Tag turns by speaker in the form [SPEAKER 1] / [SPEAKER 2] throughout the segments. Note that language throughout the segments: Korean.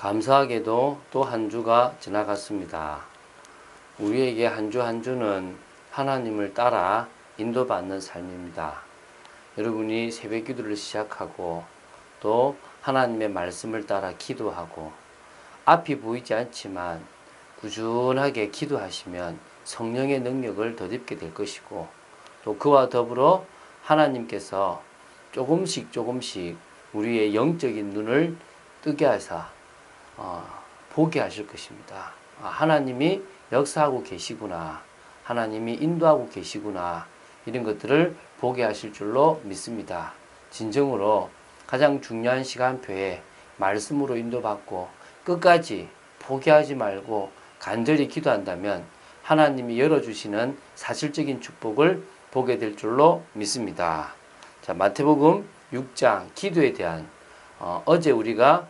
[SPEAKER 1] 감사하게도 또 한 주가 지나갔습니다. 우리에게 한 주 한 주는 하나님을 따라 인도받는 삶입니다. 여러분이 새벽 기도를 시작하고 또 하나님의 말씀을 따라 기도하고 앞이 보이지 않지만 꾸준하게 기도하시면 성령의 능력을 덧입게 될 것이고, 또 그와 더불어 하나님께서 조금씩 우리의 영적인 눈을 뜨게 하사 보게 하실 것입니다. 하나님이 역사하고 계시구나, 하나님이 인도하고 계시구나, 이런 것들을 보게 하실 줄로 믿습니다. 진정으로 가장 중요한 시간표에 말씀으로 인도받고 끝까지 포기하지 말고 간절히 기도한다면 하나님이 열어주시는 사실적인 축복을 보게 될 줄로 믿습니다. 자, 마태복음 6장 기도에 대한 어제 우리가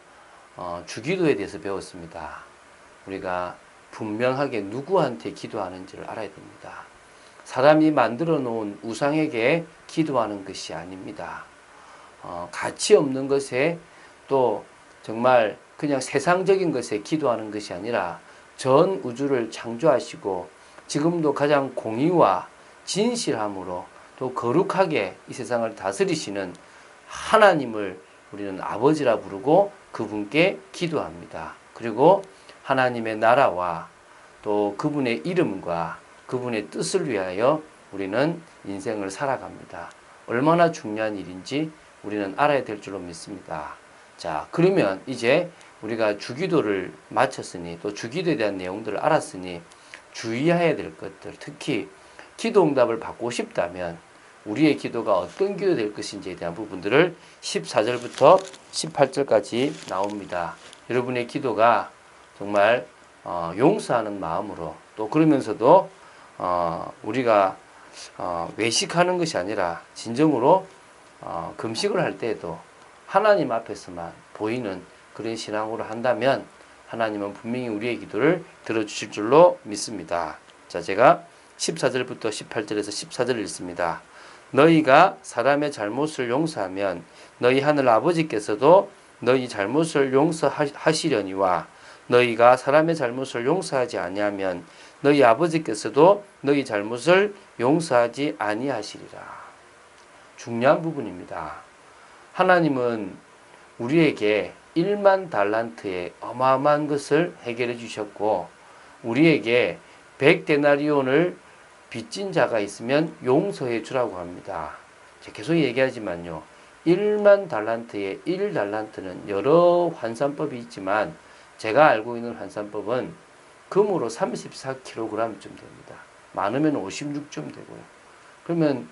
[SPEAKER 1] 주기도에 대해서 배웠습니다. 우리가 분명하게 누구한테 기도하는지를 알아야 됩니다. 사람이 만들어 놓은 우상에게 기도하는 것이 아닙니다. 가치 없는 것에, 또 정말 그냥 세상적인 것에 기도하는 것이 아니라 전 우주를 창조하시고 지금도 가장 공의와 진실함으로 또 거룩하게 이 세상을 다스리시는 하나님을 우리는 아버지라 부르고 그분께 기도합니다. 그리고 하나님의 나라와 또 그분의 이름과 그분의 뜻을 위하여 우리는 인생을 살아갑니다. 얼마나 중요한 일인지 우리는 알아야 될 줄로 믿습니다. 자, 그러면 이제 우리가 주기도를 마쳤으니, 또 주기도에 대한 내용들을 알았으니 주의해야 될 것들, 특히 기도 응답을 받고 싶다면 우리의 기도가 어떤 기도 될 것인지에 대한 부분들을 14절부터 18절까지 나옵니다. 여러분의 기도가 정말 용서하는 마음으로, 또 그러면서도 우리가 외식하는 것이 아니라 진정으로 금식을 할 때에도 하나님 앞에서만 보이는 그런 신앙으로 한다면 하나님은 분명히 우리의 기도를 들어주실 줄로 믿습니다. 자, 제가 14절부터 18절에서 14절을 읽습니다. 너희가 사람의 잘못을 용서하면 너희 하늘 아버지께서도 너희 잘못을 용서하시려니와 너희가 사람의 잘못을 용서하지 아니하면 너희 아버지께서도 너희 잘못을 용서하지 아니하시리라. 중요한 부분입니다. 하나님은 우리에게 1만 달란트의 어마어마한 것을 해결해 주셨고, 우리에게 100데나리온을 빚진 자가 있으면 용서해 주라고 합니다. 제가 계속 얘기하지만요, 1만 달란트의 1달란트는 여러 환산법이 있지만 제가 알고 있는 환산법은 금으로 34kg쯤 됩니다. 많으면 56쯤 되고요. 그러면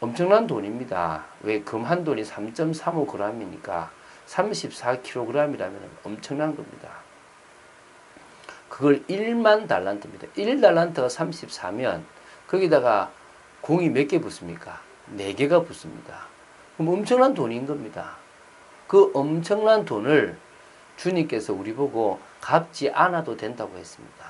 [SPEAKER 1] 엄청난 돈입니다. 왜? 금 한 돈이 3.35g이니까 34kg이라면 엄청난 겁니다. 그걸 1만 달란트입니다. 1달란트가 34면 거기다가 공이 몇 개 붙습니까? 4개가 붙습니다. 그럼 엄청난 돈인 겁니다. 그 엄청난 돈을 주님께서 우리 보고 갚지 않아도 된다고 했습니다.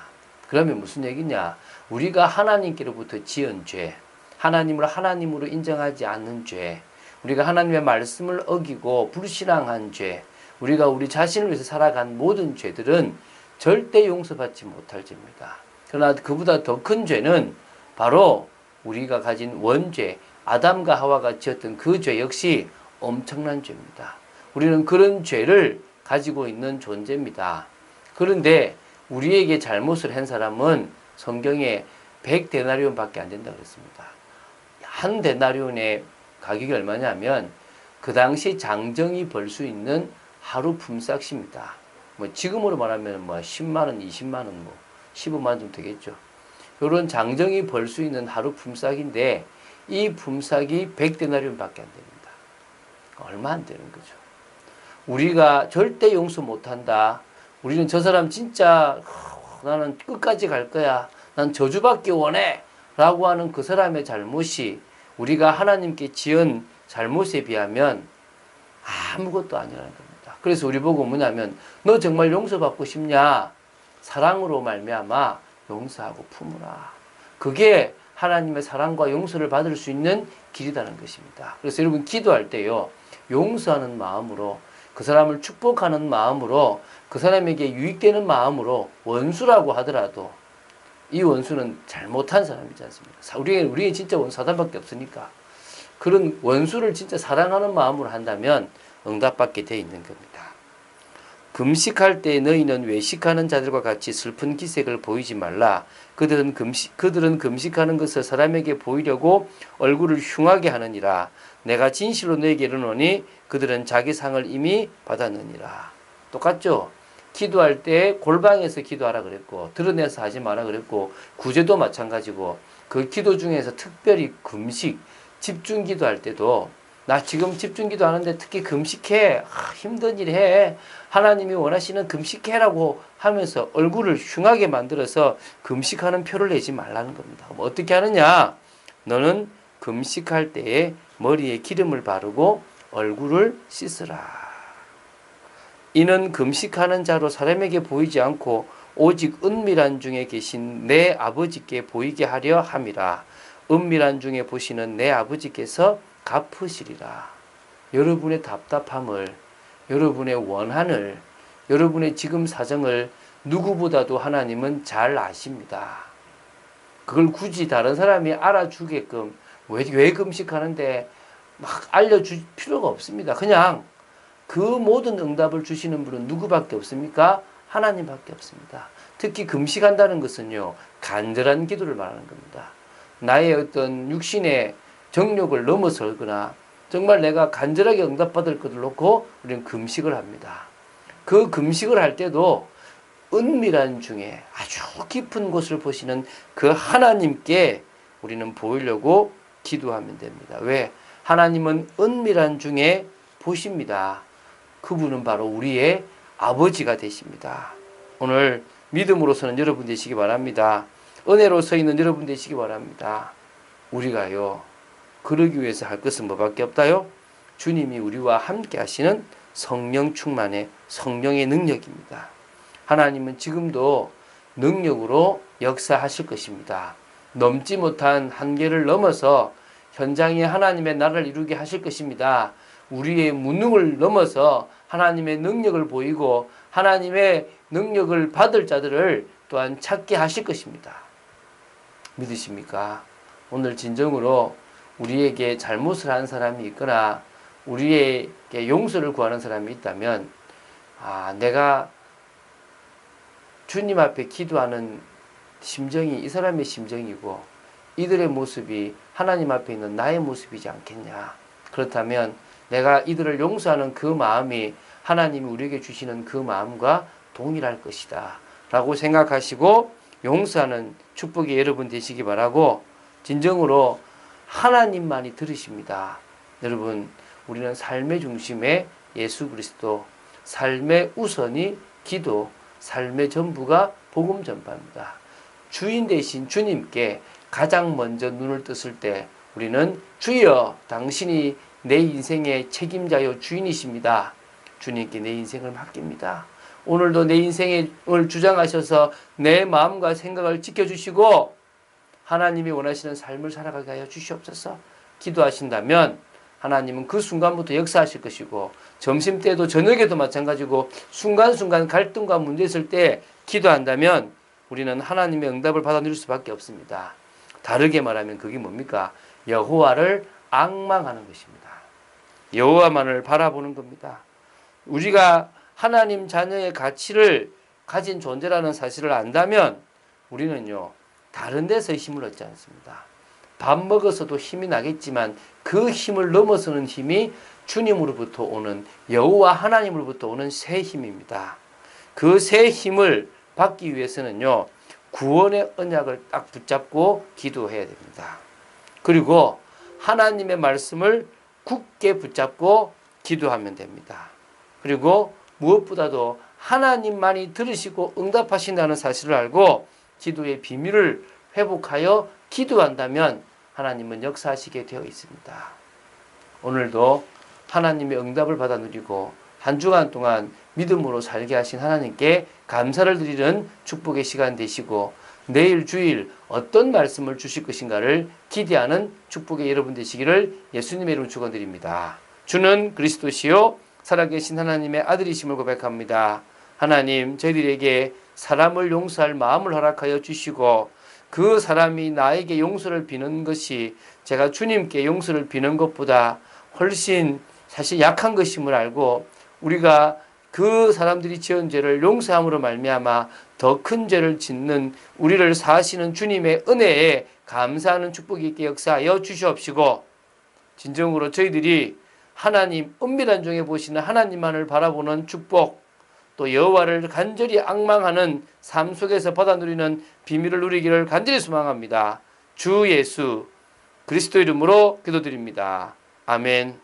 [SPEAKER 1] 그러면 무슨 얘기냐? 우리가 하나님께로부터 지은 죄, 하나님을 하나님으로 인정하지 않는 죄, 우리가 하나님의 말씀을 어기고 불신앙한 죄, 우리가 우리 자신을 위해서 살아간 모든 죄들은 절대 용서받지 못할 죄입니다. 그러나 그보다 더 큰 죄는 바로 우리가 가진 원죄, 아담과 하와가 지었던 그 죄 역시 엄청난 죄입니다. 우리는 그런 죄를 가지고 있는 존재입니다. 그런데 우리에게 잘못을 한 사람은 성경에 100데나리온 밖에 안 된다고 그랬습니다. 한 데나리온의 가격이 얼마냐면 그 당시 장정이 벌 수 있는 하루 품삯입니다. 지금으로 말하면 10만원, 20만원, 15만원 정도 되겠죠. 이런 장정이 벌 수 있는 하루 품삯인데 이 품삯이 100데나리온 밖에 안 됩니다. 얼마 안 되는 거죠. 우리가 절대 용서 못한다. 우리는 저 사람 진짜 나는 끝까지 갈 거야. 난 저주받기 원해. 라고 하는 그 사람의 잘못이 우리가 하나님께 지은 잘못에 비하면 아무것도 아니라는 겁니다. 그래서 우리 보고 뭐냐면 너 정말 용서받고 싶냐? 사랑으로 말미암아 용서하고 품으라. 그게 하나님의 사랑과 용서를 받을 수 있는 길이라는 것입니다. 그래서 여러분 기도할 때요, 용서하는 마음으로 그 사람을 축복하는 마음으로 그 사람에게 유익되는 마음으로 원수라고 하더라도 이 원수는 잘못한 사람이지 않습니까? 우리의 진짜 원수 사단밖에 없으니까 그런 원수를 진짜 사랑하는 마음으로 한다면 응답받게 돼 있는 겁니다. 금식할 때 너희는 외식하는 자들과 같이 슬픈 기색을 보이지 말라. 그들은 금식하는 것을 사람에게 보이려고 얼굴을 흉하게 하느니라. 내가 진실로 너에게 이르노니 그들은 자기 상을 이미 받았느니라. 똑같죠? 기도할 때 골방에서 기도하라 그랬고 드러내서 하지 마라 그랬고 구제도 마찬가지고 그 기도 중에서 특별히 금식, 집중 기도할 때도 나 지금 집중 기도하는데 특히 금식해. 힘든 일 해. 하나님이 원하시는 금식해라고 하면서 얼굴을 흉하게 만들어서 금식하는 표를 내지 말라는 겁니다. 어떻게 하느냐? 너는 금식할 때에 머리에 기름을 바르고 얼굴을 씻으라. 이는 금식하는 자로 사람에게 보이지 않고 오직 은밀한 중에 계신 내 아버지께 보이게 하려 함이라. 은밀한 중에 보시는 내 아버지께서 갚으시리라. 여러분의 답답함을, 여러분의 원한을, 여러분의 지금 사정을 누구보다도 하나님은 잘 아십니다. 그걸 굳이 다른 사람이 알아주게끔 왜 금식하는데 막 알려줄 필요가 없습니다. 그냥 그 모든 응답을 주시는 분은 누구밖에 없습니까? 하나님밖에 없습니다. 특히 금식한다는 것은요, 간절한 기도를 말하는 겁니다. 나의 어떤 육신의 정욕을 넘어설거나 정말 내가 간절하게 응답받을 것을 놓고 우리는 금식을 합니다. 그 금식을 할 때도 은밀한 중에 아주 깊은 곳을 보시는 그 하나님께 우리는 보이려고 기도하면 됩니다. 왜? 하나님은 은밀한 중에 보십니다. 그분은 바로 우리의 아버지가 되십니다. 오늘 믿음으로서는 여러분 되시기 바랍니다. 은혜로서 있는 여러분 되시기 바랍니다. 우리가요, 그러기 위해서 할 것은 뭐밖에 없다요? 주님이 우리와 함께 하시는 성령 충만의 성령의 능력입니다. 하나님은 지금도 능력으로 역사하실 것입니다. 넘지 못한 한계를 넘어서 현장에 하나님의 나라를 이루게 하실 것입니다. 우리의 무능을 넘어서 하나님의 능력을 보이고 하나님의 능력을 받을 자들을 또한 찾게 하실 것입니다. 믿으십니까? 오늘 진정으로 우리에게 잘못을 한 사람이 있거나 우리에게 용서를 구하는 사람이 있다면 내가 주님 앞에 기도하는 심정이 이 사람의 심정이고 이들의 모습이 하나님 앞에 있는 나의 모습이지 않겠냐. 그렇다면 내가 이들을 용서하는 그 마음이 하나님이 우리에게 주시는 그 마음과 동일할 것이다 라고 생각하시고 용서하는 축복이 여러분 되시기 바라고, 진정으로 하나님만이 들으십니다. 여러분, 우리는 삶의 중심에 예수 그리스도, 삶의 우선이 기도, 삶의 전부가 복음 전파입니다. 주인 되신 주님께 가장 먼저 눈을 떴을 때 우리는 주여 당신이 내 인생의 책임자요 주인이십니다. 주님께 내 인생을 맡깁니다. 오늘도 내 인생을 주장하셔서 내 마음과 생각을 지켜주시고 하나님이 원하시는 삶을 살아가게 하여 주시옵소서. 기도하신다면 하나님은 그 순간부터 역사하실 것이고 점심때도 저녁에도 마찬가지고 순간순간 갈등과 문제 있을 때 기도한다면 우리는 하나님의 응답을 받아 누릴 수밖에 없습니다. 다르게 말하면 그게 뭡니까? 여호와를 앙망하는 것입니다. 여호와만을 바라보는 겁니다. 우리가 하나님 자녀의 가치를 가진 존재라는 사실을 안다면 우리는요, 다른 데서 힘을 얻지 않습니다. 밥 먹어서도 힘이 나겠지만 그 힘을 넘어서는 힘이 주님으로부터 오는, 여호와 하나님으로부터 오는 새 힘입니다. 그 새 힘을 받기 위해서는요, 구원의 언약을 딱 붙잡고 기도해야 됩니다. 그리고 하나님의 말씀을 굳게 붙잡고 기도하면 됩니다. 그리고 무엇보다도 하나님만이 들으시고 응답하신다는 사실을 알고 기도의 비밀을 회복하여 기도한다면 하나님은 역사하시게 되어 있습니다. 오늘도 하나님의 응답을 받아 누리고 한 주간 동안 믿음으로 살게 하신 하나님께 감사를 드리는 축복의 시간 되시고, 내일 주일 어떤 말씀을 주실 것인가를 기대하는 축복의 여러분 되시기를 예수님의 이름으로 축원드립니다. 주는 그리스도시요 살아계신 하나님의 아들이심을 고백합니다. 하나님, 저희들에게 사람을 용서할 마음을 허락하여 주시고 그 사람이 나에게 용서를 비는 것이 제가 주님께 용서를 비는 것보다 훨씬 사실 약한 것임을 알고 우리가 그 사람들이 지은 죄를 용서함으로 말미암아 더 큰 죄를 짓는 우리를 사하시는 주님의 은혜에 감사하는 축복이 있게 역사하여 주시옵시고, 진정으로 저희들이 하나님, 은밀한 중에 보시는 하나님만을 바라보는 축복, 또 여호와를 간절히 앙망하는 삶 속에서 받아 누리는 비밀을 누리기를 간절히 소망합니다. 주 예수 그리스도 이름으로 기도드립니다. 아멘.